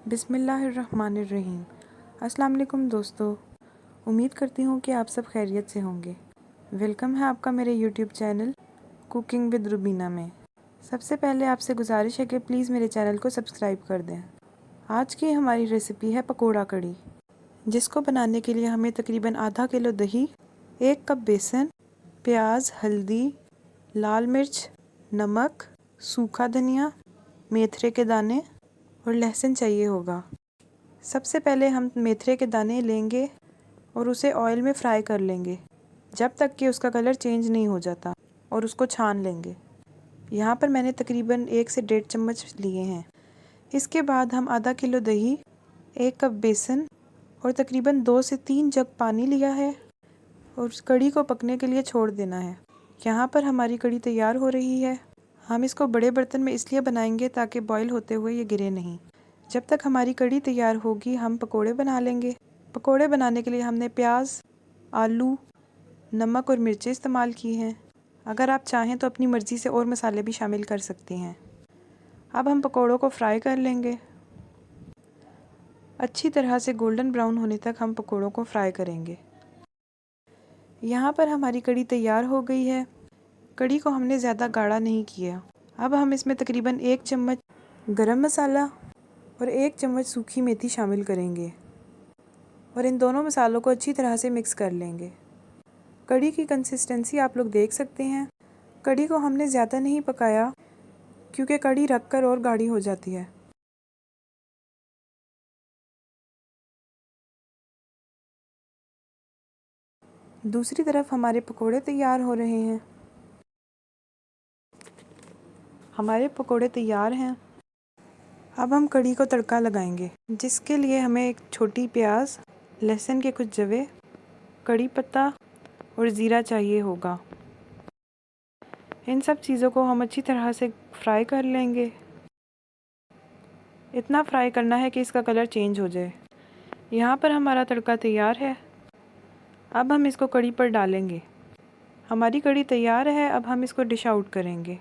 बिस्मिल्लाहिर्रहमानिर्रहीम। अस्सलाम वालेकुम दोस्तों, उम्मीद करती हूँ कि आप सब खैरियत से होंगे। वेलकम है आपका मेरे YouTube channel cooking with Rubina में। सबसे पहले आपसे गुजारिश है कि प्लीज़ मेरे चैनल को सब्सक्राइब कर दें। आज की हमारी रेसिपी है पकोड़ा कड़ी, जिसको बनाने के लिए हमें तकरीबन आधा किलो दही, 1 कप बेसन, प्याज, हल्दी, लाल मिर्च, नमक, सूखा धनिया, मेथरे के दाने और लहसुन चाहिए होगा। सबसे पहले हम मेथरे के दाने लेंगे और उसे ऑयल में फ्राई कर लेंगे जब तक कि उसका कलर चेंज नहीं हो जाता, और उसको छान लेंगे। यहाँ पर मैंने तकरीबन 1 से 1.5 चम्मच लिए हैं। इसके बाद हम आधा किलो दही, 1 कप बेसन और तकरीबन 2 से 3 जग पानी लिया है और उस कड़ी को पकने के लिए छोड़ देना है। यहाँ पर हमारी कड़ी तैयार हो रही है। हम इसको बड़े बर्तन में इसलिए बनाएंगे ताकि बॉईल होते हुए ये गिरे नहीं। जब तक हमारी कड़ी तैयार होगी हम पकोड़े बना लेंगे। पकोड़े बनाने के लिए हमने प्याज, आलू, नमक और मिर्चें इस्तेमाल की हैं। अगर आप चाहें तो अपनी मर्ज़ी से और मसाले भी शामिल कर सकती हैं। अब हम पकोड़ों को फ्राई कर लेंगे। अच्छी तरह से गोल्डन ब्राउन होने तक हम पकोड़ों को फ्राई करेंगे। यहाँ पर हमारी कड़ी तैयार हो गई है। कड़ी को हमने ज़्यादा गाढ़ा नहीं किया। अब हम इसमें तकरीबन 1 चम्मच गरम मसाला और 1 चम्मच सूखी मेथी शामिल करेंगे और इन दोनों मसालों को अच्छी तरह से मिक्स कर लेंगे। कड़ी की कंसिस्टेंसी आप लोग देख सकते हैं। कड़ी को हमने ज़्यादा नहीं पकाया क्योंकि कड़ी रख कर और गाढ़ी हो जाती है। दूसरी तरफ हमारे पकोड़े तैयार हो रहे हैं। हमारे पकोड़े तैयार हैं। अब हम कड़ी को तड़का लगाएंगे, जिसके लिए हमें एक छोटी प्याज, लहसुन के कुछ जवे, कड़ी पत्ता और ज़ीरा चाहिए होगा। इन सब चीज़ों को हम अच्छी तरह से फ्राई कर लेंगे। इतना फ्राई करना है कि इसका कलर चेंज हो जाए। यहाँ पर हमारा तड़का तैयार है। अब हम इसको कड़ी पर डालेंगे। हमारी कड़ी तैयार है। अब हम इसको डिश आउट करेंगे।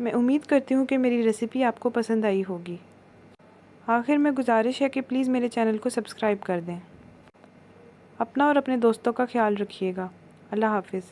मैं उम्मीद करती हूँ कि मेरी रेसिपी आपको पसंद आई होगी। आखिर में गुजारिश है कि प्लीज़ मेरे चैनल को सब्सक्राइब कर दें। अपना और अपने दोस्तों का ख्याल रखिएगा। अल्लाह हाफिज़।